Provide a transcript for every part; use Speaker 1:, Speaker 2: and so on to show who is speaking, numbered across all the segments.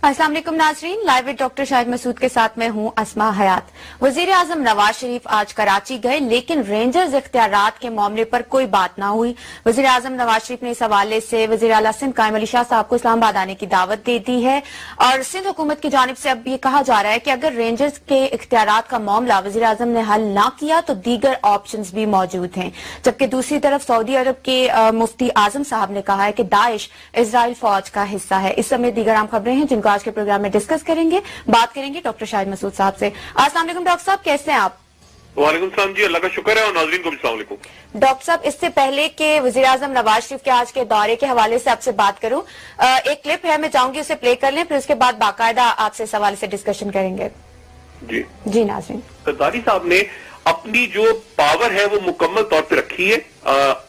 Speaker 1: अस्सलाम वालेकुम नाजरीन, live with doctor Shahid Masood के साथ मैं हूं अस्मा हयात। वजीर आजम नवाज शरीफ आज कराची गए, लेकिन रेंजर्स इख्तियारात के मामले पर कोई बात ना हुई। वजीर आजम नवाज शरीफ ने इस हवाले से वजीर आला सिंध कायम अली शाह साहब को इस्लामाबाद आने की दावत दे दी है और सिंध हुकूमत की जानिब से अब ये कहा जा रहा है कि अगर रेंजर्स के इख्तियारात का मामला वजीर आजम ने हल ना किया तो दीगर ऑप्शंस भी मौजूद हैं। जबकि दूसरी तरफ सऊदी अरब के मुफ्ती आजम साहब ने कहा है कि दाइश इजराइल फौज का हिस्सा है। इस समय दीगर आम खबरें हैं जिनको आज के प्रोग्राम में डिस्कस करेंगे, बात करेंगे डॉक्टर शाहिद मसूद साहब से। अस्सलाम वालेकुम डॉक्टर साहब, कैसे हैं आप?
Speaker 2: वालेकुम सलाम जी, अल्लाह का शुक्र है और नाज़रीन को भी अस्सलाम वालेकुम।
Speaker 1: डॉक्टर साहब, इससे पहले कि वजीर आजम नवाज शरीफ के आज के दौरे के हवाले से आपसे बात करूं, एक क्लिप है, मैं चाहूंगी उसे प्ले कर लें, फिर उसके बाद बाकायदा आपसे इस हवाले से डिस्कशन करेंगे। जी नाज़रीन,
Speaker 2: ज़रदारी साहब ने अपनी जो पावर है वो मुकम्मल तौर पर रखी है।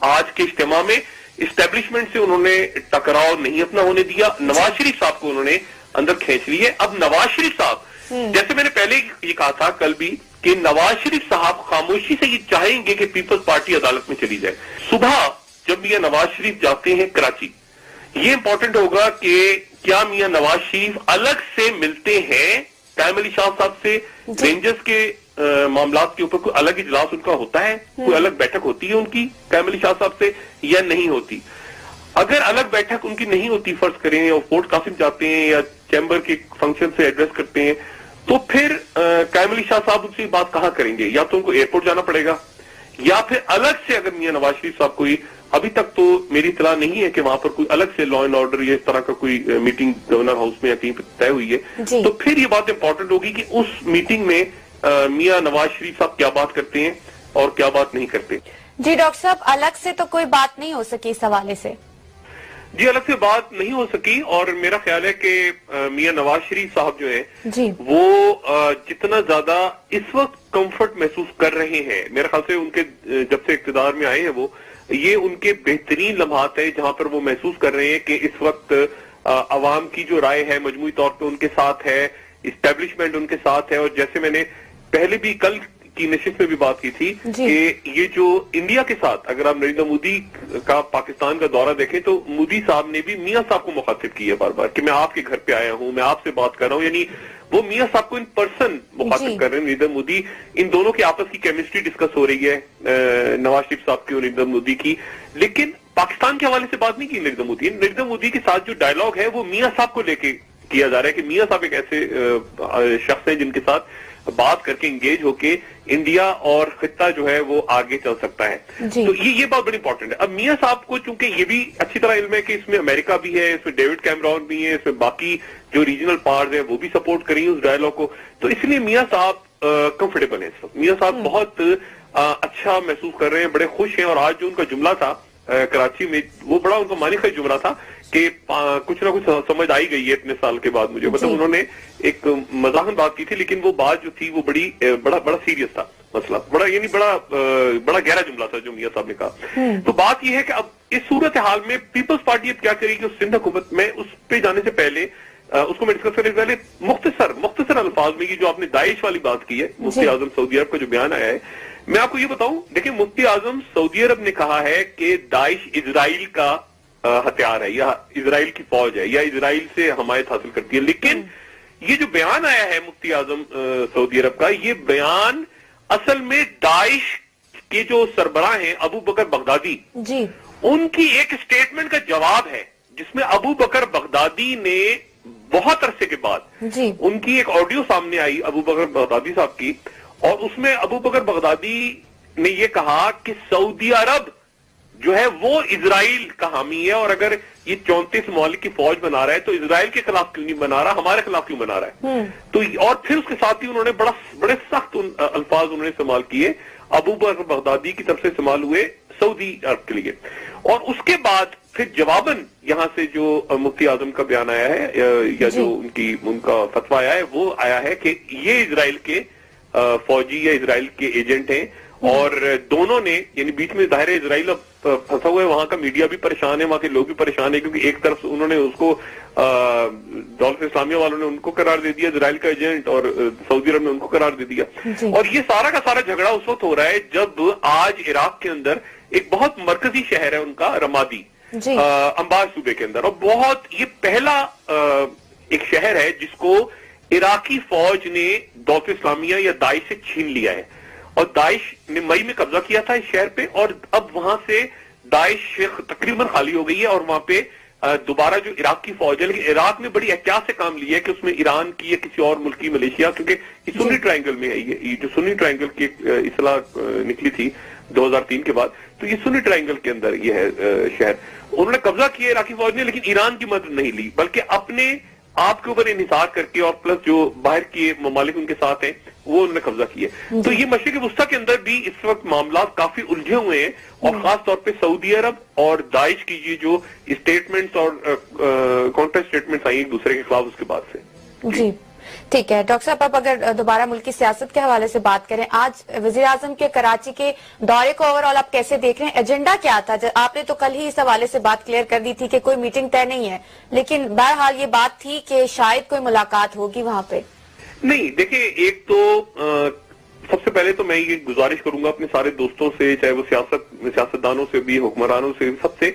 Speaker 2: आज के इज्तिमा में इस्टेब्लिशमेंट से उन्होंने टकराव नहीं अपना होने दिया। नवाज शरीफ साहब को उन्होंने अंदर खींच ली है। अब नवाज शरीफ साहब, जैसे मैंने पहले ये कहा था कल भी, कि नवाज शरीफ साहब खामोशी से ये चाहेंगे कि पीपल्स पार्टी अदालत में चली जाए। सुबह जब मियां नवाज शरीफ जाते हैं कराची, ये इंपॉर्टेंट होगा कि क्या मियां नवाज शरीफ अलग से मिलते हैं कायम अली शाह साहब से, रेंजर्स के मामलात के ऊपर कोई अलग इजलास उनका होता है, कोई अलग बैठक होती है उनकी कायम अली शाह साहब से या नहीं होती। अगर अलग बैठक उनकी नहीं होती, फर्ज करें, और फोर्ट कासिम जाते हैं या चैम्बर के फंक्शन से एड्रेस करते हैं, तो फिर कायम अली शाह साहब उनसे बात कहां करेंगे? या तो उनको एयरपोर्ट जाना पड़ेगा, या फिर अलग से अगर मियां नवाज शरीफ साहब कोई, अभी तक तो मेरी इत्तला नहीं है कि वहां पर कोई अलग से लॉ एंड ऑर्डर या इस तरह का कोई मीटिंग गवर्नर हाउस में या कहीं पर तय हुई है, तो फिर ये बात इंपॉर्टेंट होगी कि उस मीटिंग में मियां नवाज शरीफ साहब क्या बात करते हैं और क्या बात नहीं करते।
Speaker 1: जी डॉक्टर साहब, अलग से तो कोई बात नहीं हो सकी इस हवाले से?
Speaker 2: जी, अलग से बात नहीं हो सकी, और मेरा ख्याल है कि मियां नवाज शरीफ साहब जो है वो जितना ज्यादा इस वक्त कंफर्ट महसूस कर रहे हैं, मेरे ख्याल से उनके जब से इक्तिदार में आए हैं वो, ये उनके बेहतरीन लम्हात है जहां पर वो महसूस कर रहे हैं कि इस वक्त अवाम की जो राय है मजमूई तौर पे उनके साथ है, इस्टेब्लिशमेंट उनके साथ है। और जैसे मैंने पहले भी कल की नशिस्त में भी बात की थी कि ये जो इंडिया के साथ, अगर आप नरेंद्र मोदी का पाकिस्तान का दौरा देखें तो मोदी साहब ने भी मियां साहब को मुखातिब किया बार बार कि मैं आपके घर पे आया हूं, मैं आपसे बात कर रहा हूं, यानी वो मियां साहब को इन पर्सन मुखातिब कर रहे हैं। नरेंद्र मोदी, इन दोनों की आपस की केमिस्ट्री डिस्कस हो रही है, नवाज शरीफ साहब की और नरेंद्र मोदी की, लेकिन पाकिस्तान के हवाले से बात नहीं की नरेंद्र मोदी। नरेंद्र मोदी के साथ जो डायलॉग है वो मियां साहब को लेके किया जा रहा है कि मियां साहब एक ऐसे शख्स हैं जिनके साथ बात करके इंगेज होके इंडिया और खित्ता जो है वो आगे चल सकता है। तो ये बात बड़ी इंपॉर्टेंट है। अब मियां साहब को चूंकि ये भी अच्छी तरह इल्म है कि इसमें अमेरिका भी है, इसमें डेविड कैमरॉन भी है, इसमें बाकी जो रीजनल पावर्स हैं वो भी सपोर्ट करेंगे उस डायलॉग को, तो इसलिए मियां साहब कंफर्टेबल है। मियां साहब बहुत अच्छा महसूस कर रहे हैं, बड़े खुश हैं। और आज जो उनका जुमला था कराची में, वो बड़ा उनका मानी खा जुमला था कि कुछ ना कुछ समझ आई गई है इतने साल के बाद मुझे। मतलब उन्होंने एक मजाकन बात की थी, लेकिन वो बात जो थी वो बड़ा सीरियस था मसला, बड़ा गहरा जुमला था जो मियां साहब ने कहा। तो बात ये है कि अब इस सूरत हाल में पीपल्स पार्टी अब क्या करेगी उस सिंध हुकूमत में, उस पे जाने से पहले उसको मैं डिस्कस करने से पहले मुख्तसर अल्फाज में, ये जो आपने दाइश वाली बात की है, मुफ्ती आजम सऊदी अरब का जो बयान आया है, मैं आपको ये बताऊं, देखिए मुफ्ती आजम सऊदी अरब ने कहा है कि दाइश इजराइल का हथियार है या इजराइल की फौज है या इजराइल से हमायत हासिल करती है। लेकिन ये जो बयान आया है मुफ्ती आजम सऊदी अरब का, ये बयान असल में दाइश के जो सरबराह हैं अबू बकर बगदादी जी, उनकी एक स्टेटमेंट का जवाब है, जिसमें अबू बकर बगदादी ने बहुत अरसे के बाद उनकी एक ऑडियो सामने आई अबू बकर बगदादी साहब की, और उसमें अबू बकर बगदादी ने यह कहा कि सऊदी अरब जो है वो इजराइल का हामी है, और अगर ये 34 ममालिक की फौज बना रहा है तो इजराइल के खिलाफ क्यों नहीं बना रहा, हमारे खिलाफ क्यों बना रहा है। तो और फिर उसके साथ ही उन्होंने बड़े सख्त अल्फाज उन्होंने इस्तेमाल किए, अबू बकर बगदादी की तरफ से इस्तेमाल हुए सऊदी अरब के लिए। और उसके बाद फिर जवाबन यहां से जो मुफ्ती आजम का बयान आया है या जो उनका फतवा आया है, वो आया है कि ये इजराइल के फौजी या इजराइल के एजेंट हैं, और दोनों ने, यानी बीच में जाहिर है इजराइल अब फंसा हुआ है, वहां का मीडिया भी परेशान है, वहां के लोग भी परेशान है, क्योंकि एक तरफ उन्होंने उसको दौलत इस्लामिया वालों ने उनको करार दे दिया इजराइल का एजेंट, और सऊदी अरब ने उनको करार दे दिया। और ये सारा का सारा झगड़ा उस वक्त हो रहा है जब आज इराक के अंदर एक बहुत मरकजी शहर है उनका, रमादी, अंबार सूबे के अंदर, और बहुत ये पहला ایک شہر ہے جس کو عراقی فوج نے دولت اسلامیہ یا داعش سے چھین لیا ہے، اور داعش نے مئی میں قبضہ کیا تھا اس شہر پہ، اور اب وہاں سے داعش تقریباً خالی ہو گئی ہے، اور وہاں پہ دوبارہ جو عراق کی فوج ہے، لیکن عراق نے بڑی احتیاط سے کام لیا ہے کہ اس میں ایران کی یا کسی اور ملک کی ملیشیا، کیونکہ یہ سنی ٹرائنگل میں ہے، یہ جو سنی ٹرائنگل کی اصلاح نکلی تھی 2003 کے بعد، تو یہ سنی ٹرائنگل کے اندر یہ ہے شہر، انہوں نے قبضہ کیا عراقی فوج نے، لیکن ایران کی مدد نہیں لی، بلکہ اپنے آپ کے اوپر انحصار کر کے اور پلس جو باہر کے ممالک ان کے ساتھ ہیں وہ انہوں نے قبضہ کیے. تو یہ مشرق وسطیٰ کے اندر بھی اس وقت معاملات کافی الجھے ہوئے ہیں، اور خاص طور پہ سعودی عرب اور داعش کی یہ جو اسٹیٹمنٹس اور کاؤنٹر اسٹیٹمنٹس آئی ایک دوسرے کے خلاف اس کے بعد سے.
Speaker 1: جی ٹھیک ہے ڈاکٹر صاحب، اب اگر دوبارہ ملکی سیاست کے حوالے سے بات کریں، آج وزیر اعظم کے کراچی کے دورے کو اوور آل آپ کیسے دیکھ رہے ہیں؟ ایجنڈا کیا تھا؟ آپ نے تو کل ہی اس حوالے سے بات کلیئر کر دی تھی کہ کوئی میٹنگ طے نہیں ہے، لیکن بہرحال یہ بات تھی کہ شاید کوئی ملاقات ہوگی وہاں پہ.
Speaker 2: نہیں دیکھیں، ایک تو سب سے پہلے تو میں یہ گزارش کروں گا اپنے سارے دوستوں سے، چاہے وہ سیاستدانوں سے بھی، حکمرانوں سے، سب سے،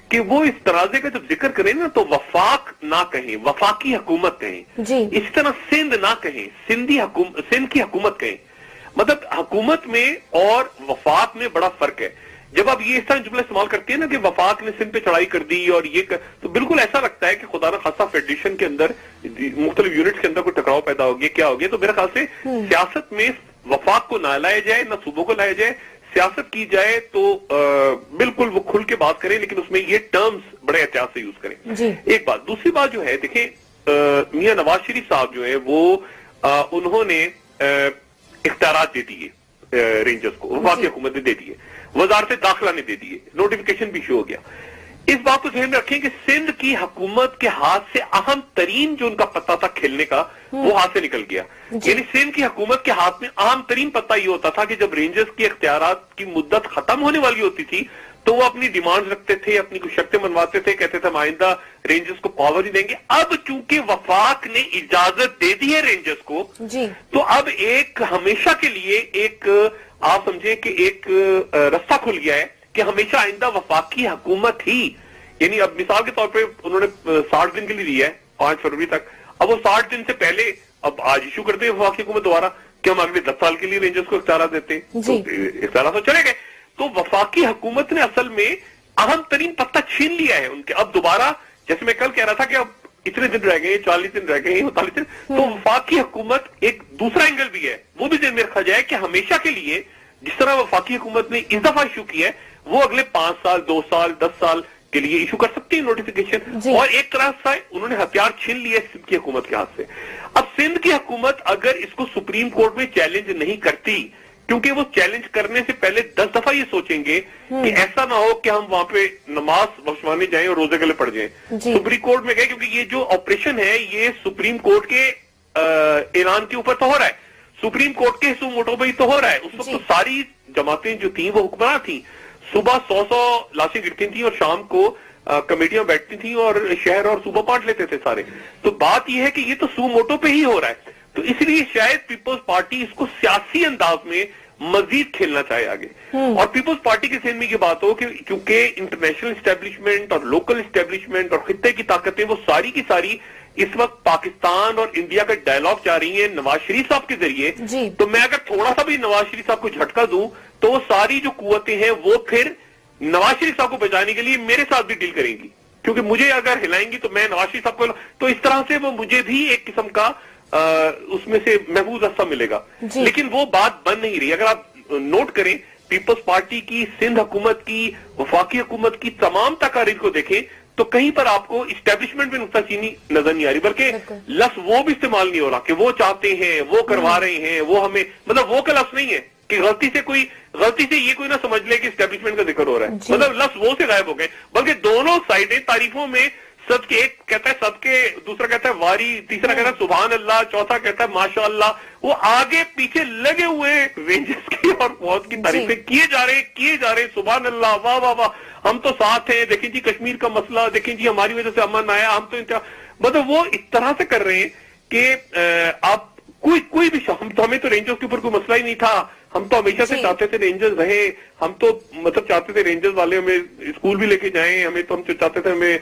Speaker 2: کہ وہ اس تنازع کا جب ذکر کریں نا تو وفاق نہ کہیں، وفاقی حکومت کہیں. اس طرح سندھ نہ کہیں، سندھ کی حکومت کہیں. مطلب حکومت میں اور وفاق میں بڑا فرق ہے. جب آپ یہ اس طرح جملہ استعمال کرتے ہیں نا کہ وفاق نے سندھ پہ چڑھائی کر دی اور یہ تو بالکل ایسا لگتا ہے کہ خدا نہ خاصہ فیڈریشن کے اندر مختلف یونٹس کے اندر کوئی ٹکراؤ پیدا ہو گیا، کیا ہو گیا. تو میرے خیال سے سیاست میں وفاق کو نہ لایا جائے، نہ صوبوں کو لایا جائے. سیاست کی جائے تو بالکل وہ کھل کے بات کریں، لیکن اس میں یہ ٹرمز بڑے احتیاط سے یوز کریں. ایک بات. دوسری بات جو ہے، دیکھیں میاں نواز شریف صاحب جو ہے وہ انہوں نے اختیارات دے دیے رینجرز کو، وفاقی حکومت نے دے دیے، وزارت داخلہ نے دے دیے، نوٹیفیکیشن بھی ایشو ہو گیا. اس بات کو ذہن میں رکھیں کہ سندھ کی حکومت کے ہاتھ سے اہم ترین جو ان کا پتہ تھا کھیلنے کا وہ ہاتھ سے نکل گیا. یعنی سندھ کی حکومت کے ہاتھ میں اہم ترین پتہ یہ ہوتا تھا کہ جب رینجرز کی اختیارات کی مدت ختم ہونے والی ہوتی تھی تو وہ اپنی ڈیمانڈز رکھتے تھے، اپنی کچھ شرطیں منواتے تھے، کہتے تھے ہم آئندہ رینجرز کو پاور ہی دیں گے. اب چونکہ وفاق نے اجازت دے دی ہے رینجرز کو، تو اب ایک ہمیشہ کے لیے ایک آپ سمجھیں کہ ایک رستہ کھل گیا ہے کہ ہمیشہ آئندہ وفاقی حکومت ہی، یعنی اب مثال کے طور پہ انہوں نے 60 دن کے لیے دیا ہے 5 فروری تک. اب وہ 60 دن سے پہلے اب آج ایشو کرتے ہیں وفاقی حکومت دوبارہ کہ ہم اگلے 10 سال کے لیے رینجرز کو اختیارات دیتے ہیں، تو اختیارات تو چلے گئے. تو وفاقی حکومت نے اصل میں اہم ترین پتہ چھین لیا ہے ان کے. اب دوبارہ جیسے میں کل کہہ رہا تھا کہ اب اتنے دن رہ گئے، 40 دن رہ گئے، 45 دن، تو وفاقی حکومت ایک دوسرا اینگل بھی ہے، وہ بھی ذہن میں رکھا جائے کہ ہمیشہ کے لیے جس طرح وفاقی حکومت نے اس دفعہ ایشو کیا ہے وہ اگلے 5 سال 2 سال 10 سال کے لیے ایشو کر سکتی ہے نوٹیفیکیشن. اور ایک طرح سے انہوں نے ہتھیار چھین لیے سندھ کی حکومت کے ہاتھ سے. اب سندھ کی حکومت اگر اس کو سپریم کورٹ میں چیلنج نہیں کرتی، کیونکہ وہ چیلنج کرنے سے پہلے 10 دفعہ یہ سوچیں گے کہ ایسا نہ ہو کہ ہم وہاں پہ نماز بخشوانے جائیں اور روزے گلے پڑ جائیں. سپریم کورٹ میں گئے کیونکہ یہ جو آپریشن ہے یہ سپریم کورٹ کے اعلان کے اوپر تو ہو رہا ہے، سپریم کورٹ کے سو موٹو پہ ہی تو ہو رہا ہے. اس وقت تو ساری جماعتیں جو تھیں وہ حکمراں تھیں، صبح 100 لاشیں گرتی تھیں اور شام کو کمیٹیاں بیٹھتی تھیں اور شہر اور صوبہ بانٹ لیتے تھے سارے. تو بات یہ ہے کہ یہ تو سو موٹو پہ ہی ہو رہا ہے، تو اس لیے شاید پیپلز پارٹی اس کو سیاسی انداز میں مزید کھیلنا چاہے آگے. اور پیپلز پارٹی کے ذہن میں یہ بات ہو کہ کیونکہ انٹرنیشنل اسٹیبلشمنٹ اور لوکل اسٹیبلشمنٹ اور خطے کی طاقتیں وہ ساری کی ساری اس وقت پاکستان اور انڈیا کا ڈائلاگ چاہ رہی ہیں نواز شریف صاحب کے ذریعے. تو میں اگر تھوڑا سا بھی نواز شریف صاحب کو جھٹکا دوں تو وہ ساری جو قوتیں ہیں وہ پھر نواز شریف صاحب کو بچانے کے لیے میرے ساتھ بھی ڈیل کریں گی، کیونکہ مجھے اگر ہلائیں گی تو میں نواز شریف صاحب کو، تو اس طرح سے وہ مجھے بھی ایک قسم کا اس میں سے محفوظ حصہ ملے گا. لیکن وہ بات بن نہیں رہی. اگر آپ نوٹ کریں پیپلز پارٹی کی، سندھ حکومت کی، وفاقی حکومت کی تمام تقاریر کو دیکھیں تو کہیں پر آپ کو اسٹیبلشمنٹ میں نقطہ چینی نظر نہیں آ رہی، بلکہ لفظ وہ بھی استعمال نہیں ہو رہا کہ وہ چاہتے ہیں، وہ کروا رہے ہیں، وہ ہمیں، مطلب وہ کا لفظ نہیں ہے کہ غلطی سے یہ کوئی نہ سمجھ لے کہ اسٹیبلشمنٹ کا ذکر ہو رہا ہے. مطلب لفظ وہ سے غائب ہو گئے، بلکہ دونوں سائڈیں تعریفوں میں سب کے، ایک کہتا ہے سب کے، دوسرا کہتا ہے واری، تیسرا کہتا ہے سبحان اللہ، چوتھا کہتا ہے ماشاء اللہ. وہ آگے پیچھے لگے ہوئے رینجرز کی اور فوج کی تعریفیں کیے جا رہے سبحان اللہ، واہ واہ واہ، ہم تو ساتھ ہیں، دیکھیں جی کشمیر کا مسئلہ، دیکھیں جی ہماری وجہ سے امن آیا، ہم تو مطلب وہ اس طرح سے کر رہے ہیں کہ آپ कोई भी हमें तो रेंजर्स के ऊपर कोई मसला ही नहीं था, हम तो हमेशा से चाहते थे रेंजर्स रहे, हम तो मतलब चाहते थे रेंजर्स वाले हमें स्कूल भी लेके जाएं, हमें तो हम चाहते थे हमें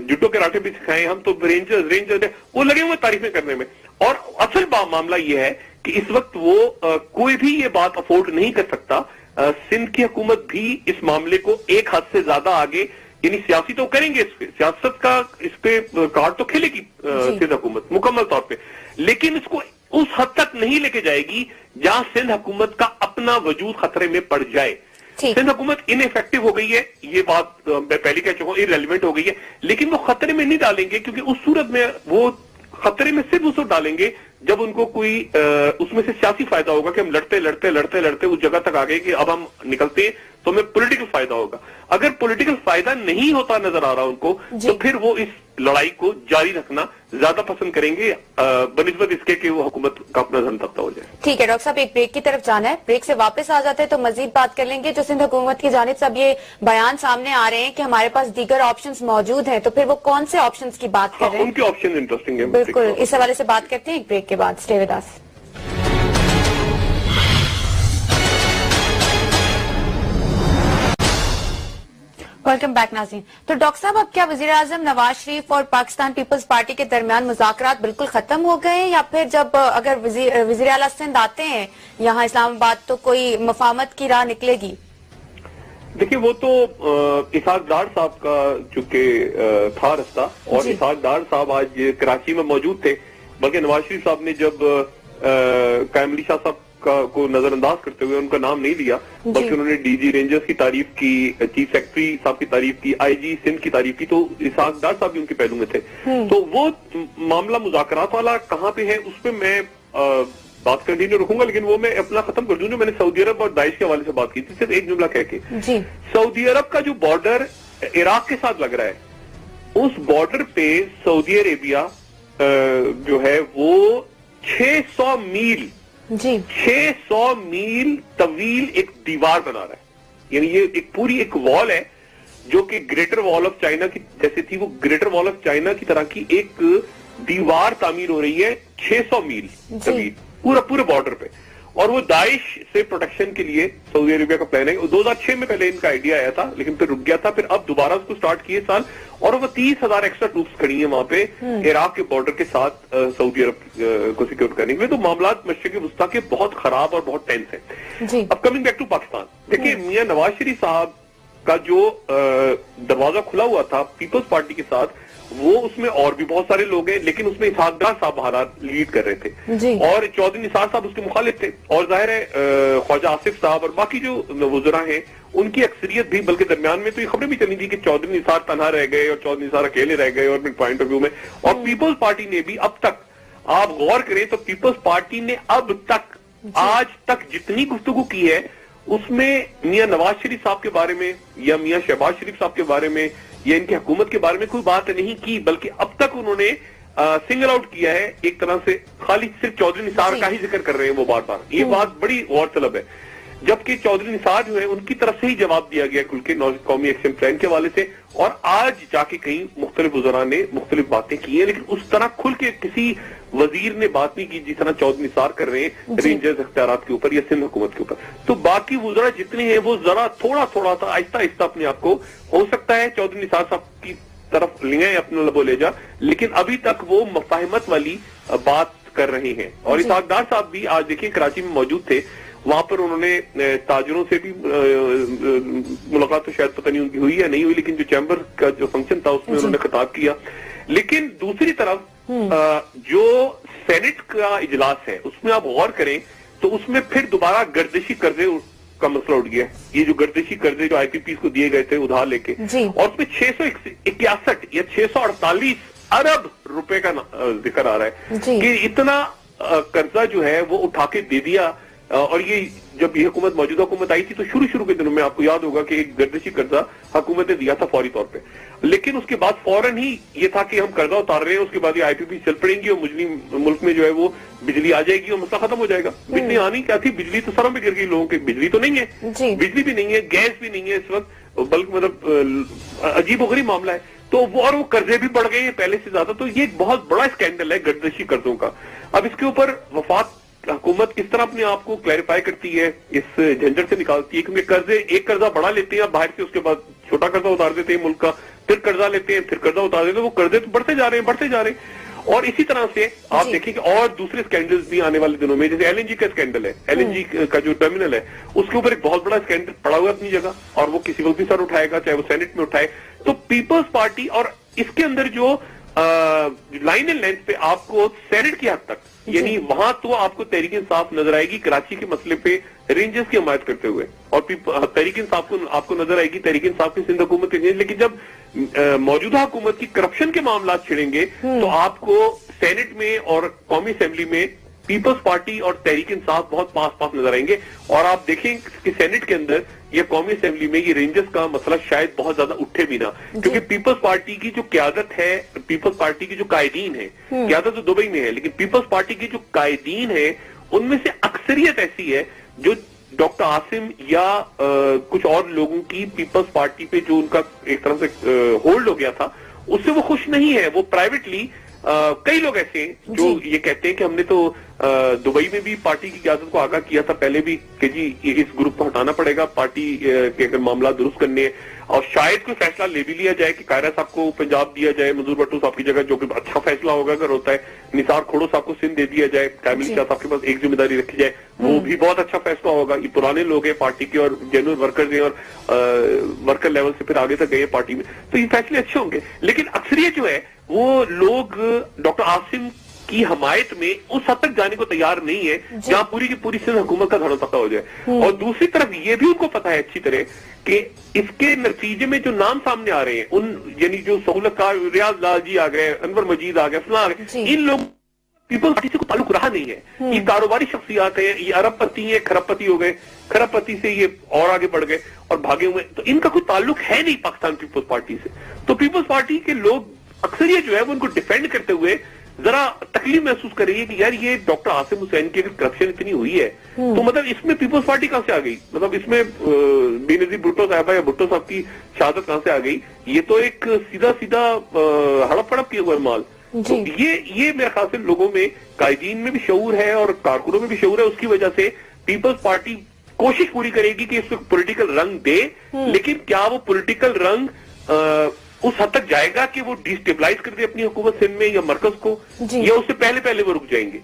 Speaker 2: जुडो कराटे भी सिखाएं, हम तो रेंजर्स वो लगे हुए तारीफें करने में। और असल मामला ये है कि इस वक्त वो कोई भी ये बात अफोर्ड नहीं कर सकता। सिंध की हुकूमत भी इस मामले को एक हद से ज्यादा आगे, यानी सियासी तो करेंगे, इस पे सियासत का इस पे कार्ड तो खेलेगी सिंध हुकूमत मुकम्मल तौर पे, लेकिन इसको उस हद तक नहीं लेके जाएगी जहां सिंध हुकूमत का अपना वजूद खतरे में पड़ जाए। सिंध हुकूमत इनइफेक्टिव हो गई है, ये बात मैं पहले कह चुका हूं, इररिलेवेंट हो गई है, लेकिन वो खतरे में नहीं डालेंगे, क्योंकि उस सूरत में वो खतरे में सिर्फ उसको डालेंगे जब उनको कोई उसमें से सियासी फायदा होगा कि हम लड़ते उस जगह तक आ गए कि अब हम निकलते हैं तो हमें पॉलिटिकल फायदा होगा। अगर पॉलिटिकल फायदा नहीं होता नजर आ रहा उनको, तो फिर वो इस लड़ाई को जारी रखना ज्यादा पसंद करेंगे बनिस्बत इसके कि वो हुकूमत का अपना धन तख्ता हो जाए।
Speaker 1: ठीक है डॉक्टर साहब, एक ब्रेक की तरफ जाना है, ब्रेक से वापस आ जाते हैं तो मजीद बात कर लेंगे। जो सिंध हुकूमत की जानिब से अब ये बयान सामने आ रहे हैं कि हमारे पास दीगर ऑप्शंस मौजूद हैं, तो फिर वो कौन से ऑप्शंस की बात कर रहे हैं?
Speaker 2: उनके ऑप्शन इंटरेस्टिंग है,
Speaker 1: बिल्कुल, इस हवाले से बात करते हैं एक ब्रेक के बाद। Stay with us. Welcome back नाज़रीन। तो डॉक्टर साहब, अब क्या वज़ीर आज़म नवाज शरीफ और पाकिस्तान पीपल्स पार्टी के दरमियान मुज़ाकरात बिल्कुल खत्म हो गए हैं, या फिर जब अगर वज़ीर आला सिंध आते हैं यहाँ इस्लामाबाद तो कोई मफाहमत की राह निकलेगी?
Speaker 2: देखिए, वो तो इसहाक डार साहब का चूंकि था रास्ता, और इसहाक डार साहब आज कराची में मौजूद थे, बल्कि नवाज शरीफ साहब ने जब कायम अली शाह साहब को नजरअंदाज करते हुए उनका नाम नहीं लिया, बल्कि उन्होंने डीजी रेंजर्स की तारीफ की, चीफ सेक्रेटरी साहब की तारीफ की, आईजी सिंध की तारीफ की, तो इसहाक डार साहब भी उनके पहलू में थे। तो वो मामला मुज़ाकरात वाला कहाँ पे है उस पर मैं बात कंटिन्यू रखूंगा, लेकिन वो मैं अपना खत्म कर दूं जो मैंने सऊदी अरब और दाइश के हवाले से बात की थी, सिर्फ एक जुमला कह के। सऊदी अरब का जो बॉर्डर इराक के साथ लग रहा है, उस बॉर्डर पे सऊदी अरेबिया जो है वो 600 मील तवील एक दीवार बना रहा है। यानी ये एक पूरी एक वॉल है जो कि ग्रेटर वॉल ऑफ चाइना की जैसे थी, वो ग्रेटर वॉल ऑफ चाइना की तरह की एक दीवार तामीर हो रही है 600 मील तवील पूरे बॉर्डर पे। और वो दाइश से प्रोटेक्शन के लिए सऊदी अरेबिया का प्लान है। 2006 में पहले इनका आइडिया आया था, लेकिन फिर रुक गया था, फिर अब दोबारा उसको स्टार्ट किए साल, और वो 30,000 एक्स्ट्रा ट्रूप्स खड़ी हैं वहां पे इराक के बॉर्डर के साथ सऊदी अरब को सिक्योर करने के लिए। तो मामला मशरिक़ वुस्ता के बहुत खराब और बहुत टेंस है। अब कमिंग बैक टू पाकिस्तान, देखिए मियां नवाज शरीफ साहब का जो दरवाजा खुला हुआ था पीपल्स पार्टी के साथ, वो उसमें और भी बहुत सारे लोग हैं, लेकिन उसमें इसहाक डार साहब महाराज लीड कर रहे थे और चौधरी निसार साहब उसके मुखालिफ थे, और जाहिर है ख्वाजा आसिफ साहब और बाकी जो वज़रा हैं उनकी अक्सरियत भी, बल्कि दरमियान में तो ये खबरें भी चली थी कि चौधरी निसार तनहा रह गए और चौधरी निसार अकेले रह गए और पॉइंट ऑफ व्यू में। और पीपल्स पार्टी ने भी अब तक, आप गौर करें तो पीपल्स पार्टी ने अब तक आज तक जितनी गुफ्तगू की है उसमें मियां नवाज शरीफ साहब के बारे में या मियां शहबाज शरीफ साहब के बारे में या इनकी हुकूमत के बारे में कोई बात नहीं की, बल्कि अब तक उन्होंने सिंगल आउट किया है एक तरह से, खाली सिर्फ चौधरी निसार का ही जिक्र कर रहे हैं वो बार बार। ये बात बड़ी गौरतलब है, जबकि चौधरी निसार जो है उनकी तरफ से ही जवाब दिया गया खुल के कौमी एक्शन प्लान के हवाले से, और आज जाके कहीं मुख्तलिफ वज़रा ने मुख्तलिफ बातें की हैं, लेकिन उस तरह खुल के किसी वजीर ने बात नहीं की जिस तरह चौधरी निसार कर रहे हैं रेंजर्स इख्तियारात के ऊपर या सिंध हुकूमत के ऊपर। तो बाकी वज़रा जितने हैं वो जरा थोड़ा सा आहिस्ता आहिस्ता अपने आप को, हो सकता है चौधरी निसार साहब की तरफ ले अपने लबो ले जा, लेकिन अभी तक वो मुफाहमत वाली बात कर रहे हैं। और इसहाक डार साहब भी आज देखिए कराची में मौजूद थे, वहां पर उन्होंने ताजरों से भी मुलाकात तो शायद पता नहीं उनकी हुई या नहीं हुई, लेकिन जो चैम्बर का जो फंक्शन था उसमें उन्होंने खिताब किया। लेकिन दूसरी तरफ जो सेनेट का इजलास है उसमें आप गौर करें तो उसमें फिर दोबारा गर्दिशी कर्जे का मसला उठ गया। ये जो गर्दिशी कर्जे जो आईपीपी को दिए गए थे उधार लेके, और उसमें 661 या 648 अरब रुपए का जिक्र आ रहा है कि इतना कर्जा जो है वो उठा के दे दिया। और ये जब ये हुकूमत मौजूदा हुकूमत आई थी तो शुरू के दिनों में आपको याद होगा कि एक गर्दिशी कर्जा हुकूमत ने दिया था फौरी तौर पे, लेकिन उसके बाद फौरन ही ये था कि हम कर्जा उतार रहे हैं, उसके बाद ये आईपीपी चल पड़ेंगी और मुल्क में जो है वो बिजली आ जाएगी और मसला खत्म हो जाएगा। बिजली आनी क्या थी, बिजली तो सरों पे गिर गई लोगों की, बिजली तो नहीं है, बिजली भी नहीं है, गैस भी नहीं है इस वक्त, बल्कि मतलब अजीब गरीब मामला है। तो वो कर्जे भी बढ़ गए पहले से ज्यादा। तो ये एक बहुत बड़ा स्कैंडल है गर्दशी कर्जों का। अब इसके ऊपर वफाक हुकूमत किस तरह अपने आप को क्लैरिफाई करती है, इस झंझट से निकालती है, क्योंकि कर्जे, एक कर्जा बड़ा लेते हैं बाहर से, उसके बाद छोटा कर्जा उतार देते हैं मुल्क का, फिर कर्जा लेते हैं, फिर कर्जा उतार देते हैं, वो कर्जे तो बढ़ते जा रहे हैं। और इसी तरह से आप देखेंगे और दूसरे स्कैंडल्स भी आने वाले दिनों में, जैसे एलएनजी का स्कैंडल है, एलएनजी का जो टर्मिनल है उसके ऊपर एक बहुत बड़ा स्कैंडल पड़ा हुआ अपनी जगह, और वो किसी वक्त भी सर उठाएगा, चाहे वो सेनेट में उठाए। तो पीपल्स पार्टी, और इसके अंदर जो लाइन एंड लेंथ पे आपको सेनेट की हद तक, यानी वहां तो आपको तहरीक इंसाफ नजर आएगी कराची के मसले पे रेंजर्स की हमायत करते हुए, और तहरीक इंसाफ को आपको नजर आएगी तहरीक इंसाफ की सिंध हुकूमत के। लेकिन जब मौजूदा हुकूमत की करप्शन के मामला छिड़ेंगे तो आपको सेनेट में और कौमी असेंबली में पीपल्स पार्टी और तहरीक इंसाफ बहुत पास पास नजर आएंगे। और आप देखें कि सेनेट के अंदर या कौमी असेंबली में ये रेंजर्स का मसला शायद बहुत ज्यादा उठे भी ना, क्योंकि पीपल्स पार्टी की जो क्यादत है, पीपल्स पार्टी की जो कायदीन है, क्यादत तो दुबई में है, लेकिन पीपल्स पार्टी की जो कायदीन है उनमें से अक्सरियत ऐसी है जो डॉक्टर आसिम या कुछ और लोगों की पीपल्स पार्टी पे जो उनका एक तरह से होल्ड हो गया था, उससे वो खुश नहीं है। वो प्राइवेटली कई लोग ऐसे हैं जो ये कहते हैं कि हमने तो दुबई में भी पार्टी की क्यादत को आगाह किया था पहले भी कि जी इस ग्रुप को हटाना पड़ेगा पार्टी के अगर मामला दुरुस्त करने हैं, और शायद कोई फैसला ले भी लिया जाए कि कायरा साहब को पंजाब दिया जाए मंजूर भट्टो साहब की जगह, जो कि अच्छा फैसला होगा अगर होता है। निसार खोड़ो साहब को सिंध दे दिया जाए, कामिल शाह साहब के पास एक जिम्मेदारी रखी जाए, वो भी बहुत अच्छा फैसला होगा। ये पुराने लोग हैं पार्टी के और जेन्युइन वर्कर्स हैं, और वर्कर लेवल से फिर आगे तक गए पार्टी में, तो ये फैसले अच्छे होंगे। लेकिन अक्सरियत जो है वो लोग डॉक्टर आसिम की हमायत में उस हद तक जाने को तैयार नहीं है जहां पूरी की पूरी सिंध हुकूमत का धड़ा पक्का हो जाए। और दूसरी तरफ ये भी उनको पता है अच्छी तरह कि इसके नतीजे में जो नाम सामने आ रहे हैं, उन यानी जो सहूलतकार रियाज लाल जी आ गए, अनवर मजीद आ गए, फलां आ गए, इन लोग पीपल्स पार्टी से कोई ताल्लुक रहा नहीं है। ये कारोबारी शख्सियात है, ये अरबपति है, खरबपति हो गए, खरबपति से ये और आगे बढ़ गए और भागे हुए, तो इनका कोई ताल्लुक है नहीं पाकिस्तान पीपल्स पार्टी से। तो पीपल्स पार्टी के लोग अक्सरियत जो है वो उनको डिफेंड करते हुए जरा तकलीफ महसूस कर रही है कि यार ये डॉक्टर आसिम हुसैन की अगर करप्शन इतनी हुई है तो मतलब इसमें पीपल्स पार्टी कहां से आ गई, मतलब इसमें बेनजीर भुट्टो साहबा या भुट्टो साहब की शहादत कहां से आ गई। ये तो एक सीधा सीधा हड़प हड़प किया हुआ माल। तो ये मेरे ख्याल से लोगों में, कायदीन में भी शऊर है और कारकुनों में भी शऊर है। उसकी वजह से पीपल्स पार्टी कोशिश पूरी करेगी कि इसको पॉलिटिकल रंग दे, लेकिन क्या वो पॉलिटिकल रंग उस हद तक जाएगा कि वो डिस्टेबलाइज कर दे अपनी हुकूमत सिंध में या मरकज को, या उससे पहले पहले वो रुक जाएंगे।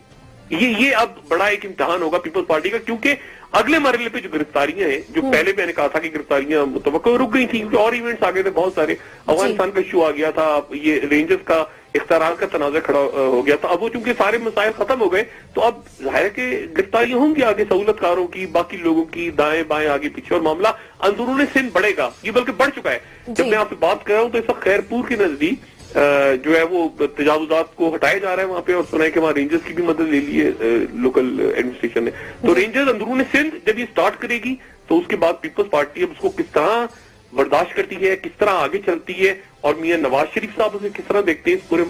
Speaker 2: ये अब बड़ा एक इम्तिहान होगा पीपल्स पार्टी का, क्योंकि अगले मरहले पे जो गिरफ्तारियां हैं, जो पहले मैंने कहा था कि गिरफ्तारियां मुतवक्को रुक गई थी क्योंकि और इवेंट्स आ गए थे बहुत सारे, अफगानिस्तान का इशू आ गया था, ये रेंजर्स का इख्तियार का तनाज़ा खड़ा हो गया था। अब वो चूंकि सारे मसाइल खत्म हो गए तो अब जाहिर है कि गिरफ्तारियां होंगी आगे सहूलतकारों की, बाकी लोगों की, दाएं बाएं आगे पीछे, और मामला अंदरूनी सिंध बढ़ेगा। ये बल्कि बढ़ चुका है। जब मैं आपसे बात कर रहा हूं तो इस वक्त खैरपुर के नजदीक जो है वो तजावुजात को हटाया जा रहा है वहां पे, और सुना है कि वहां रेंजर्स की भी मदद ले ली है लोकल एडमिनिस्ट्रेशन ने। तो रेंजर्स अंदरूनी सिंध जब ये स्टार्ट करेगी तो उसके बाद पीपल्स पार्टी अब उसको किस तरह बर्दाश्त करती है, किस तरह आगे चलती है, और मियां नवाज शरीफ साहब उसे किस तरह देखते हैं इस पूरे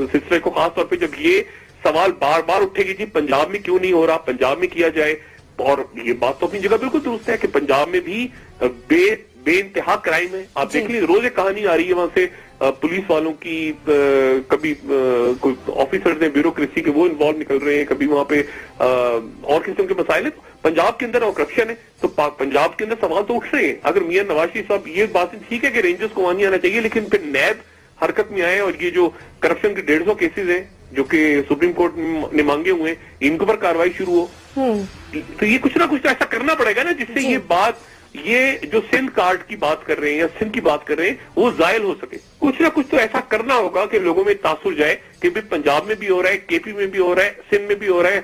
Speaker 2: सिलसिले को, खासतौर पर जब ये सवाल बार बार उठेगी जी पंजाब में क्यों नहीं हो रहा, पंजाब में किया जाए। और ये बात तो अपनी जगह बिल्कुल दुरुस्त है कि पंजाब में भी बेइंतहा क्राइम है। आप देख लीजिए रोज एक कहानी आ रही है वहां से पुलिस वालों की, कभी कोई ऑफिसर्स हैं ब्यूरोक्रेसी के वो इन्वॉल्व निकल रहे हैं, कभी वहां पे और किस्म के मसाइल है। पंजाब के अंदर और करप्शन है तो पंजाब के अंदर सवाल तो उठ रहे हैं। अगर मियां नवाज शरीफ साहब, ये बात ठीक है कि रेंजर्स को वहां नहीं आना चाहिए, लेकिन फिर नैब हरकत में आए और ये जो करप्शन के 150 केसेज हैं जो कि सुप्रीम कोर्ट ने मांगे हुए हैं, इनके ऊपर कार्रवाई शुरू हो, तो ये कुछ ना कुछ तो ऐसा करना पड़ेगा ना जिससे ये बात, ये जो सिंध कार्ड की बात कर रहे हैं या सिंध की बात कर रहे हैं वो जायल हो सके। कुछ ना कुछ तो ऐसा करना होगा कि लोगों में तासुर जाए कि भाई पंजाब में भी हो रहा है, केपी में भी हो रहा है, सिंध में भी हो रहा है,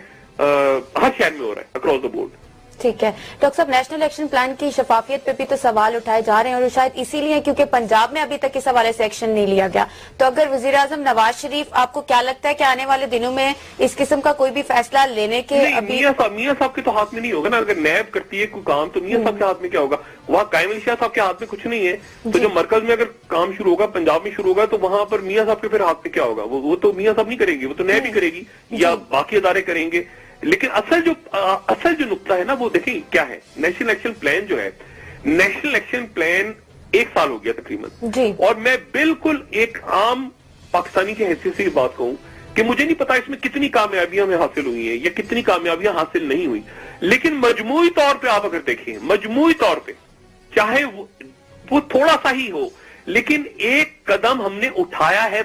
Speaker 2: हर शहर में हो रहा है, अक्रॉस द बोर्ड।
Speaker 1: ठीक है डॉक्टर साहब, नेशनल इलेक्शन प्लान की शफाफियत पे भी तो सवाल उठाए जा रहे हैं, और शायद इसीलिए क्योंकि पंजाब में अभी तक इस हवाले से एक्शन नहीं लिया गया। तो अगर वजीर आजम नवाज शरीफ, आपको क्या लगता है कि आने वाले दिनों में इस किस्म का कोई भी फैसला लेने के
Speaker 2: मियां साहब के तो हाथ में नहीं होगा ना। अगर नैब करती है कोई काम तो मियां साहब के हाथ में क्या होगा, वहाँ कायम अली शाह साहब के हाथ में कुछ नहीं है। तो जो मरकज में अगर काम शुरू होगा, पंजाब में शुरू होगा, तो वहां पर मियां साहब के फिर हाथ में क्या होगा, वो तो मियां साहब नहीं करेंगे, वो तो नैब ही करेगी या बाकी अदारे करेंगे। लेकिन असल जो नुक्ता है ना वो देखिए क्या है, नेशनल इलेक्शन प्लान जो है, नेशनल इलेक्शन प्लान 1 साल हो गया तकरीबन, और मैं बिल्कुल एक आम पाकिस्तानी की हैसियत से ये बात कहूं कि मुझे नहीं पता इसमें कितनी कामयाबियां हमें हासिल हुई हैं या कितनी कामयाबियां हासिल नहीं हुई, लेकिन मजमूई तौर पे आप अगर देखें, मजमूई तौर पे चाहे वो थोड़ा सा ही हो, लेकिन एक कदम हमने उठाया है,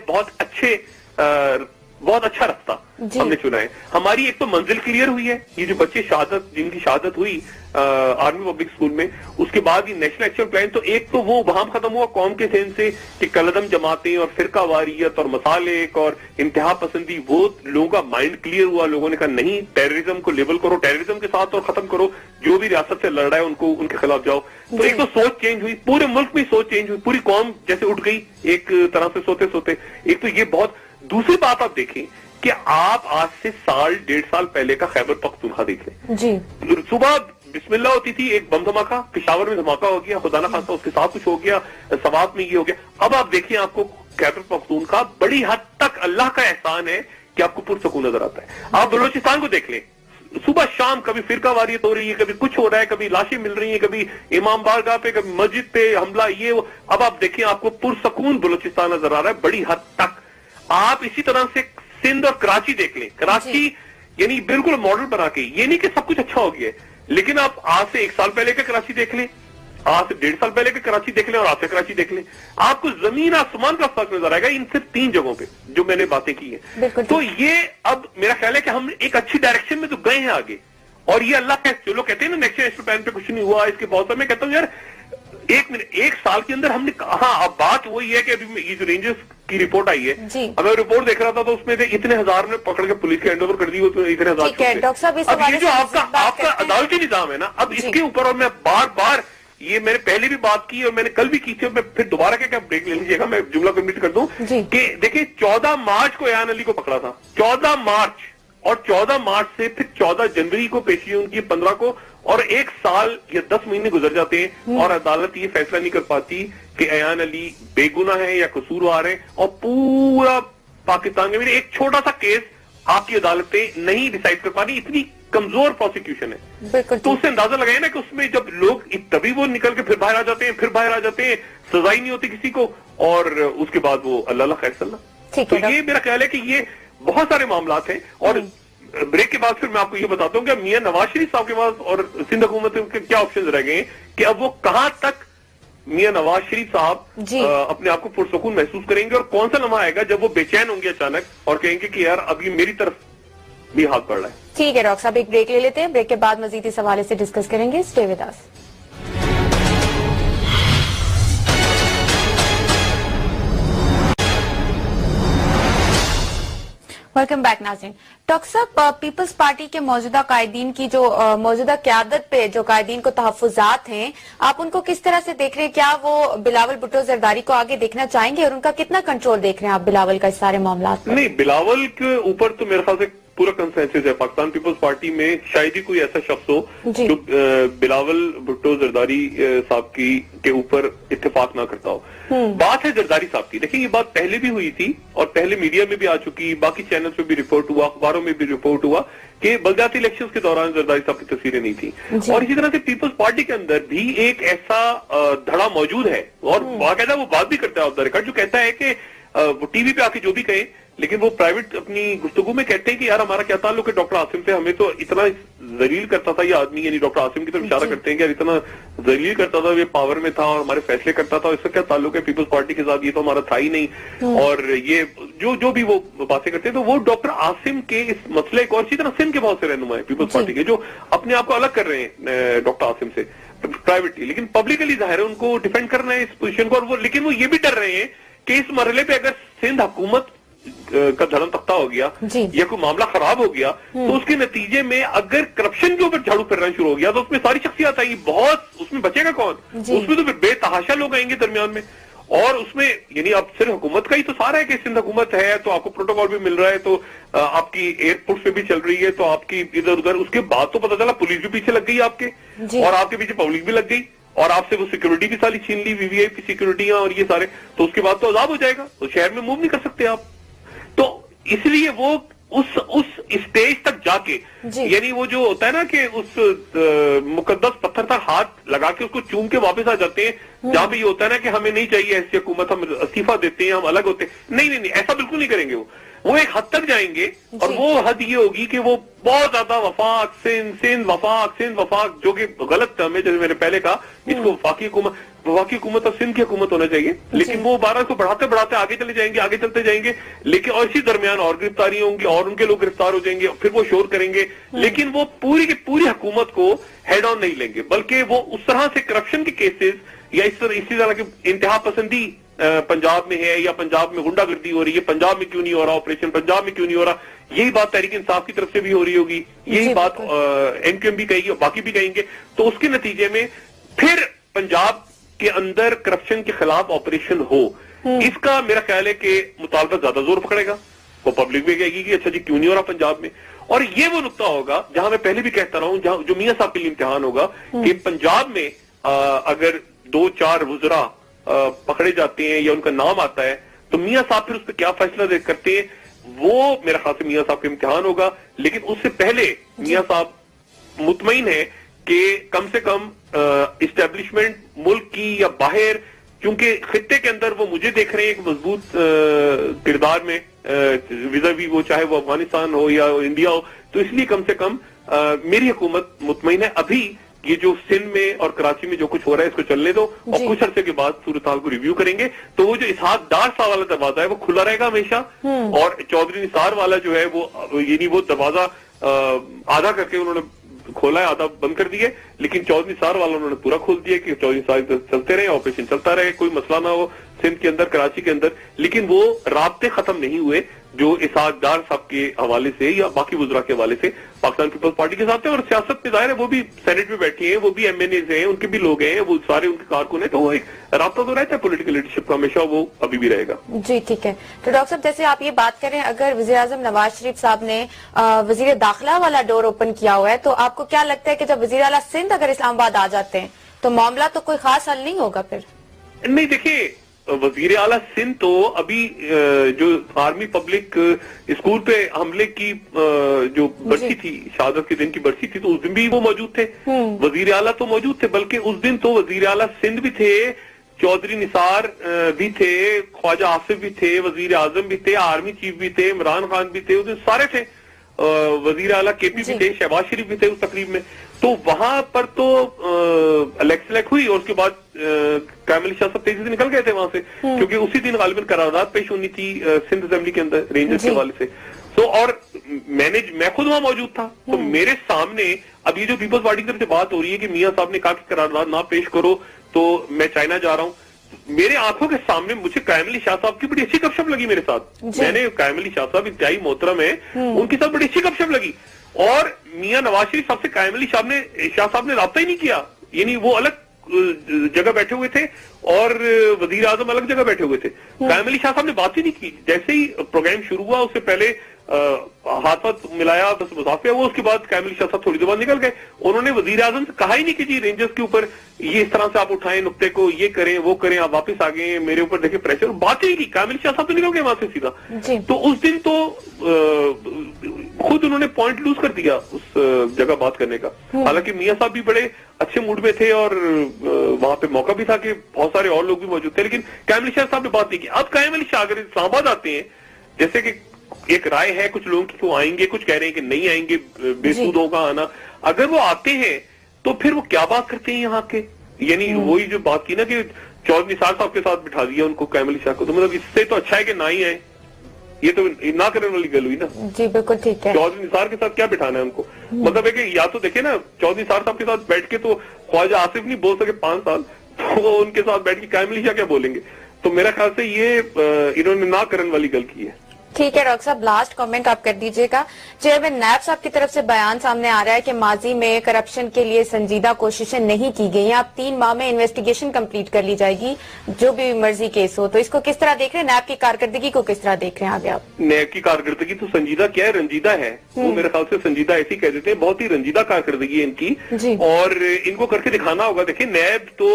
Speaker 2: बहुत अच्छा रास्ता हमने चुना है। हमारी एक तो मंजिल क्लियर हुई है, ये जो बच्चे जिनकी शहादत हुई आर्मी पब्लिक स्कूल में, उसके बाद ये नेशनल एक्शन प्लान, तो एक तो वो वहां खत्म हुआ कौम के सेन से कि कलदम जमातें और फिरका वारियत और मसालेक और इंतहा पसंदी, वो लोगों का माइंड क्लियर हुआ। लोगों ने कहा नहीं, टेररिज्म को लेबल करो टेररिज्म के साथ और खत्म करो, जो भी रियासत से लड़ रहा है उनको उनके खिलाफ जाओ। तो एक तो सोच चेंज हुई, पूरे मुल्क में सोच चेंज हुई, पूरी कौम जैसे उठ गई एक तरह से सोते सोते। एक तो ये बहुत, दूसरी बात आप देखें कि आप आज से 1.5 साल पहले का खैबर पख्तूनख्वा देख लें जी। सुबह बिस्मिल्लाह होती थी, एक बम धमाका, पिशावर में धमाका हो गया, खुदा ना खास्ता उसके साथ कुछ हो गया, सवात में ये हो गया। अब आप देखिए, आपको खैबर पख्तूनख्वा बड़ी हद तक अल्लाह का एहसान है कि आपको पुरसकून नजर आता है। आप बलोचिस्तान को देख लें, सुबह शाम कभी फिरका वारियत हो रही है, कभी कुछ हो रहा है, कभी लाशें मिल रही हैं, कभी इमाम बारगाह पे, कभी मस्जिद पे हमला, ये वो। अब आप देखिए, आपको पुरसकून बलोचिस्तान नजर आ रहा है बड़ी हद तक। आप इसी तरह से सिंध और कराची देख लें, कराची यानी बिल्कुल मॉडल बना के, ये नहीं कि सब कुछ अच्छा हो गया, लेकिन आप आज से 1 साल पहले का कराची देख लें, आज से 1.5 साल पहले का कराची देख लें और आज से कराची देख लें, आपको जमीन आसमान का फर्क नजर आएगा इन सिर्फ 3 जगहों पे जो मैंने बातें की हैं। तो ये अब मेरा ख्याल है कि हम एक अच्छी डायरेक्शन में तो गए हैं आगे, और ये अल्लाह का, जो लोग कहते हैं ना नेशनल प्लान पे कुछ नहीं हुआ, इसके बहुत समय कहता हूँ यार 1 साल के अंदर हमने, हाँ अब बात वही है कि अभी ये जो रेंजर्स की रिपोर्ट आई है, अब मैं रिपोर्ट देख रहा था तो उसमें से इतने हजार ने पकड़ के पुलिस के हैंडओवर कर दी, इतने हजार। अब ये जो आपका अदालती निजाम है ना, अब इसके ऊपर, और मैं बार बार ये मैंने पहले भी बात की और मैंने कल भी की थी, और मैं फिर दोबारा क्या ब्रेक ले लीजिएगा, मैं जुमला कंप्लीट कर दूं कि देखिए 14 मार्च को अयान अली को पकड़ा था, 14 मार्च, और 14 मार्च से फिर 14 जनवरी को पेशी हुई उनकी, 15 को, और 1 साल या 10 महीने गुजर जाते हैं और अदालत ये फैसला नहीं कर पाती कि अयान अली बेगुनाह है या कसूरवार है, और पूरा पाकिस्तान में एक छोटा सा केस आपकी अदालतें नहीं डिसाइड कर पा रही, इतनी कमजोर प्रोसिक्यूशन है। तो उससे अंदाजा लगाए ना कि उसमें जब लोग तभी वो निकल के फिर बाहर आ जाते हैं, सजा ही नहीं होती किसी को, और उसके बाद वो अल्लाह खैर सल्ला। तो ये मेरा ख्याल है कि ये बहुत सारे मामलात हैं, और ब्रेक के बाद फिर मैं आपको ये बताता हूँ कि मियां नवाज शरीफ साहब के पास और सिंध हुकूमत के क्या ऑप्शन रह गए हैं कि अब वो कहां तक मियां नवाज शरीफ साहब अपने आप को पुरसकून महसूस करेंगे, और कौन सा लम्हा आएगा जब वो बेचैन होंगे अचानक और कहेंगे कि यार अब ये मेरी तरफ भी हाथ बढ़ रहा है।
Speaker 1: ठीक है डॉक्टर साहब, एक ब्रेक ले लेते हैं, ब्रेक के बाद मजीद इस हवाले से डिस्कस करेंगे। Stay with us. Welcome back नाज़रीन। डॉक्टर साहब, पीपल्स पार्टी के मौजूदा कायदीन की जो मौजूदा क़यादत पे जो कायदीन को तहफ़्फ़ुज़ात हैं, आप उनको किस तरह से देख रहे हैं? क्या वो बिलावल भुट्टो जरदारी को आगे देखना चाहेंगे, और उनका कितना कंट्रोल देख रहे हैं आप बिलावल का इस सारे मामला?
Speaker 2: नहीं, बिलावल के ऊपर तो मेरे ख्याल से पूरा कंसेंसस है पाकिस्तान पीपल्स पार्टी में, शायद ही कोई ऐसा शख्स हो जो बिलावल भुट्टो जरदारी साहब के ऊपर इत्तेफाक ना करता हो। बात है जरदारी साहब की, देखिए ये बात पहले भी हुई थी और पहले मीडिया में भी आ चुकी, बाकी चैनल्स में भी रिपोर्ट हुआ, अखबारों में भी रिपोर्ट हुआ कि बलदियाती इलेक्शंस के दौरान जरदारी साहब की तस्वीरें नहीं थी। और इसी तरह से पीपल्स पार्टी के अंदर भी एक ऐसा धड़ा मौजूद है, और बाकायदा वो बात भी करता है ऑफ द रिकॉर्ड, जो कहता है कि वो टीवी पे आके जो भी कहे, लेकिन वो प्राइवेट अपनी गुफ्तगू में कहते हैं कि यार हमारा क्या ताल्लुक है डॉक्टर आसिम से, हमें तो इतना जलील करता था ये आदमी, यानी डॉक्टर आसिम की तरफ इशारा करते हैं कि यार इतना जलील करता था, ये पावर में था और हमारे फैसले करता था, इसका क्या ताल्लुक है पीपल्स पार्टी के साथ, ये तो हमारा था ही नहीं। और ये जो भी वो बातें करते हैं, तो वो डॉक्टर आसिम के इस मसले को, और इसी तरह सिंध के बहुत से रहनुमा है पीपल्स पार्टी के जो अपने आप को अलग कर रहे हैं डॉक्टर आसिम से प्राइवेटली, लेकिन पब्लिकली जाहिर है उनको डिफेंड करना है इस पोजीशन को, और वो लेकिन वो ये भी डर रहे हैं कि इस मरहले पे अगर सिंध हुकूमत का धर्म तख्ता हो गया या कोई मामला खराब हो गया, तो उसके नतीजे में अगर करप्शन के ऊपर झाड़ू फिरना शुरू हो गया, तो उसमें सारी शख्सियत आएगी, बहुत उसमें बचेगा कौन? उसमें तो फिर बेतहाशा लोग आएंगे दरमियान में, और उसमें यानी अब सिर्फ हुकूमत का ही तो सारा है कि सिंध हुकूमत है तो आपको प्रोटोकॉल भी मिल रहा है, तो आपकी एयरपोर्ट पे भी चल रही है, तो आपकी इधर उधर, उसके बाद तो पता चला पुलिस भी पीछे लग गई आपके, और आपके पीछे पब्लिक भी लग गई, और आपसे वो सिक्योरिटी भी सारी छीन ली, वीवीआईपी सिक्योरिटियां और ये सारे, तो उसके बाद तो अजाब हो जाएगा, तो शहर में मूव नहीं कर सकते आप। तो इसलिए वो उस स्टेज तक जाके, यानी वो जो होता है ना कि उस मुकद्दस पत्थर तक हाथ लगा के उसको चूम के वापस आ जाते हैं, जहां पे ये होता है ना कि हमें नहीं चाहिए ऐसी हुकूमत, हम इस्तीफा देते हैं, हम अलग होते हैं। नहीं, ऐसा बिल्कुल नहीं करेंगे। वो एक हद तक जाएंगे और वो हद ये होगी कि वो बहुत ज्यादा वफाक सिंध वफाक, जो कि गलत टर्म है, जैसे मैंने पहले कहा, इसको वफाकी हुकूमत और सिंध की हुकूमत होना चाहिए, लेकिन वो 12 को बढ़ाते बढ़ाते आगे चलते जाएंगे, लेकिन और इसी दरमियान और गिरफ्तारी होंगी और उनके लोग गिरफ्तार हो जाएंगे, फिर वो शोर करेंगे, लेकिन वो पूरी की पूरी हुकूमत को हेड ऑन नहीं लेंगे, बल्कि वो उस तरह से करप्शन के केसेस या इसी तरह की इंतहा पसंदी पंजाब में है, या पंजाब में गुंडागर्दी हो रही है, पंजाब में क्यों नहीं हो रहा ऑपरेशन, पंजाब में क्यों नहीं हो रहा, यही बात तहरीक इंसाफ की तरफ से भी हो रही होगी, यही बात एमक्यूएम भी कहेगी, बाकी भी कहेंगे। तो उसके नतीजे में फिर पंजाब के अंदर करप्शन के खिलाफ ऑपरेशन हो, इसका मेरा ख्याल है कि मुतालबा ज्यादा जोर पकड़ेगा। वो पब्लिक भी कहेगी कि अच्छा जी क्यों नहीं हो रहा पंजाब में। और ये वो नुकता होगा जहां मैं पहले भी कहता रहा हूं, जहां जो मियां साहब के लिए इम्तिहान होगा कि पंजाब में अगर 2-4 वुज़रा पकड़े जाते हैं या उनका नाम आता है, तो मियां साहब फिर उस पर क्या फैसला करते हैं, वो मेरा ख्याल से मियां साहब का इम्तिहान होगा। लेकिन उससे पहले मियां साहब मुतमईन है कि कम से कम इस्टेब्लिशमेंट मुल्क की या बाहर, क्योंकि खित्ते के अंदर वो मुझे देख रहे हैं एक मजबूत किरदार में विज़ावी, वो चाहे वो अफगानिस्तान हो या इंडिया हो, तो इसलिए कम से कम मेरी हुकूमत मुतमईन है। अभी ये जो सिंध में और कराची में जो कुछ हो रहा है इसको चलने दो, और कुछ अरसे के बाद सूरत हाल को रिव्यू करेंगे। तो वो जो इसहाक डार साहब वाला दरवाजा है वो खुला रहेगा हमेशा, और चौधरी निसार वाला जो है वो दरवाजा आधा करके उन्होंने खोला है, आधा बंद कर दिए, लेकिन चौधरी निसार वाला उन्होंने पूरा खोल दिया कि चौधरी निसार चलते रहे, ऑपरेशन चलता रहे, कोई मसला ना हो सिंध के अंदर, कराची के अंदर। लेकिन वो राब्ते खत्म नहीं हुए जो इसहाक डार साहब के हवाले से या बाकी वुज़रा के हवाले से पाकिस्तान पीपल्स पार्टी के साथ है। और सियासत में जाहिर है वो भी सेनेट में बैठी हैं, वो भी एमएनएज हैं, उनके भी लोग हैं, वो सारे उनके कारकुन हैं, तो वो एक राब्ता तो रहता है पॉलिटिकल लीडरशिप का, हमेशा वो अभी भी रहेगा।
Speaker 1: जी ठीक है। तो डॉक्टर साहब, जैसे आप ये बात करें, अगर वज़ीर आज़म नवाज शरीफ साहब ने वज़ीर दाखिला वाला डोर ओपन किया हुआ है, तो आपको क्या लगता है कि जब वज़ीर आला सिंध अगर इस्लामाबाद आ जाते हैं तो मामला तो कोई खास हल नहीं होगा फिर?
Speaker 2: नहीं, देखिए वजीर आला सिंध तो अभी जो आर्मी पब्लिक स्कूल पे हमले की जो बरसी थी, शहादत के दिन की बरसी थी, तो उस दिन भी वो मौजूद थे, वजीर आला तो मौजूद थे, बल्कि उस दिन तो वजीर आला सिंध भी थे, चौधरी निसार भी थे, ख्वाजा आसिफ भी थे, वजीर आजम भी थे, आर्मी चीफ भी थे, इमरान खान भी थे, उस दिन सारे थे, वजीर आला केपी भी थे, शहबाज शरीफ भी थे उस तकरीब में। तो वहां पर तो इलेक्शन हुई और उसके बाद कामिल शाह साहब तेजी से निकल गए थे वहां से, क्योंकि उसी दिन गालिबन करारदाद पेश होनी थी सिंध असेंबली के अंदर रेंजर्स के हवाले से। तो और मैं खुद वहां मौजूद था, तो मेरे सामने अब ये जो पीपल्स पार्टी की तरफ से बात हो रही है कि मियां साहब ने कहा कि करारदाद ना पेश करो तो मैं चाइना जा रहा हूं, मेरे आंखों के सामने मुझे कायम अली शाह साहब की बड़ी अच्छी गपशप लगी मेरे साथ। मैंने कायम अली शाह साहब इंतहाई मोहतरम है, उनके साथ बड़ी अच्छी गपशप लगी, और मियां नवाज शरीफ साहब से कायम अली शाह साहब ने राब्ता ही नहीं किया, यानी वो अलग जगह बैठे हुए थे और वजीर आजम अलग जगह बैठे हुए थे। कायम अली शाह साहब ने बात ही नहीं की, जैसे ही प्रोग्राम शुरू हुआ उससे पहले हाथ मिलाया, बस मुसाफिया हुआ, उसके बाद कायम अली शाह साहब थोड़ी देर बाद निकल गए। उन्होंने वजीर आजम से कहा ही नहीं कि जी रेंजर्स के ऊपर ये इस तरह से आप उठाएं नुक्ते को, ये करें वो करें, आप वापस आ गए, मेरे ऊपर देखे प्रेशर, बात ही नहीं की। कायम अली शाह साहब तो निकल गए वहां से सीधा। तो उस दिन तो खुद उन्होंने पॉइंट लूज कर दिया उस जगह बात करने का। हालांकि मियां साहब भी बड़े अच्छे मूड में थे और वहां पे मौका भी था कि बहुत सारे और लोग भी मौजूद थे, लेकिन कायम अली शाह साहब ने बात नहीं की। अब कायम अली शाह अगर इस्लामाबाद आते हैं, जैसे कि एक राय है कुछ लोगों की, वो आएंगे, कुछ कह रहे हैं कि नहीं आएंगे, बेसूद होगा आना, अगर वो आते हैं तो फिर वो क्या बात करते हैं यहाँ के, यानी वही जो बात की ना कि चौधरी निसार साहब के साथ बिठा दिया उनको कायम अली शाह को, तो मतलब इससे तो अच्छा है कि ना ही आए, ये तो ना करने वाली गल हुई ना।
Speaker 1: जी बिल्कुल ठीक है।
Speaker 2: चौधरी निसार के साथ क्या बिठाना है उनको, मतलब है कि या तो देखे ना चौधरी निसार साहब के साथ बैठ के तो ख्वाजा आसिफ नहीं बोल सके 5 साल, तो उनके साथ बैठ के कायम अली शाह क्या बोलेंगे। तो मेरा ख्याल से ये इन्होंने ना करने वाली गल की है।
Speaker 1: ठीक है डॉक्टर साहब, लास्ट कमेंट आप कर दीजिएगा। चेयरमैन नैब साहब की तरफ से बयान सामने आ रहा है कि माजी में करप्शन के लिए संजीदा कोशिशें नहीं की गई हैं, अब 3 माह में इन्वेस्टिगेशन कंप्लीट कर ली जाएगी जो भी मर्जी केस हो, तो इसको किस तरह देख रहे हैं, नैब की कारकर्दगी को किस तरह देख रहे हैं आगे आप?
Speaker 2: नैब की कारकर्दगी तो संजीदा क्या है, रंजीदा है, वो मेरे ख्याल से संजीदा ऐसे ही कह देते हैं, बहुत ही रंजीदा कारकर्दगी है इनकी, और इनको करके दिखाना होगा। देखिए नैब तो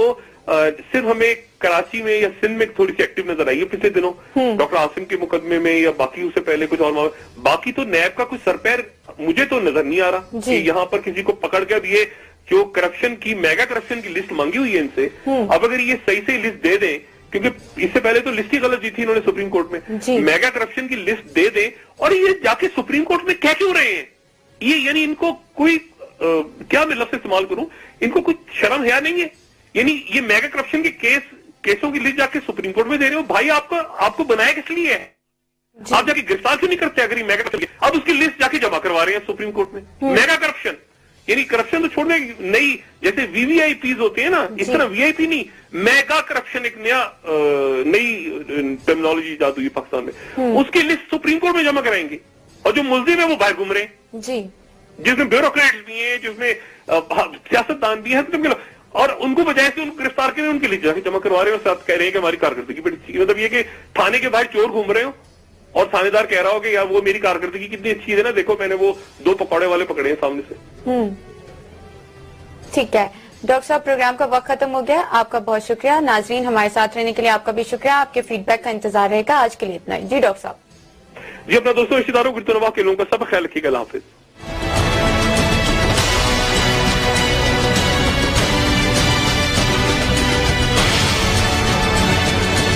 Speaker 2: صرف ہمیں کراچی میں یا سندھ میں تھوڑی سی ایکٹیو نظر آئی ہے پچھلے دنوں ڈاکٹر عاصم کے مقدمے میں یا باقی اس سے پہلے کچھ اور باقی تو نیب کا کوئی سرپیر مجھے تو نظر نہیں آ رہا کہ یہاں پر کسی کو پکڑ کے اب یہ جو کرپشن کی میگا کرپشن کی لسٹ مانگی ہوئی ہے ان سے اب اگر یہ صحیح سے لسٹ دے دیں کیونکہ اس سے پہلے تو لسٹ ہی غلط دی تھی انہوں نے سپریم کورٹ میں میگا کرپشن کی لسٹ دے دیں اور یہ جا کے سپریم کورٹ میں کہہ کیوں رہے ہیں یہ یعنی ان کو کوئی کیا میں لفظ استعمال کروں ان کو کوئی شرم حیا نہیں ہے یعنی یہ میگا کرپشن کے کیسوں کی لسٹ جا کے سپریم کورٹ میں دے رہے ہو بھائی آپ کو بنایا کس لیے ہے آپ جا کے گرفتار کیوں نہیں کرتے اگر یہ میگا کرپشن اب اس کی لسٹ جا کے جمع کروا رہے ہیں سپریم کورٹ میں میگا کرپشن یعنی کرپشن تو چھوڑنے نئی جیسے وی وی آئی پیز ہوتے ہیں نا اس طرح وی آئی پی نہیں میگا کرپشن ایک نئی ٹرمینالوجی ایجاد ہوئی پاکستان میں اس کی لسٹ سپریم کورٹ میں جمع کرائیں گے اور جو ملزم ہیں وہ باہر گھوم رہے ہیں جس میں بیوروکریٹس بھی ہیں جس میں سیاستدان بھی ہیں اور ان کو بجائے سے ان کو گرفتار کریں ان کے لیے جا کے جمع کروا رہے ہیں اور ساتھ کہہ رہے ہیں کہ ہماری کارکردگی بڑی اچھی ہے مطلب یہ کہ تھانے کے باہر چور گھوم رہے ہو اور تھانے دار کہہ رہا ہو کہ یار وہ میری کارکردگی کتنی اچھی ہے نا دیکھو میں نے وہ 2 پکوڑے والے پکڑے ہیں سامنے سے
Speaker 1: ٹھیک ہے ڈاکٹر صاحب پروگرام کا وقت ختم ہو گیا آپ کا بہت شکریہ ناظرین ہمارے ساتھ رہنے کے لیے آپ کا بھی شکریہ آپ کے فیڈ بیک کا انتظار رہے گا آج کے لیے اتنا ہی جی ڈاکٹر صاحب
Speaker 2: جی اپنا دوستوں رشتہ داروں گرتنواں کے لوگوں کا سب خیال رکھیے گا اللہ حافظ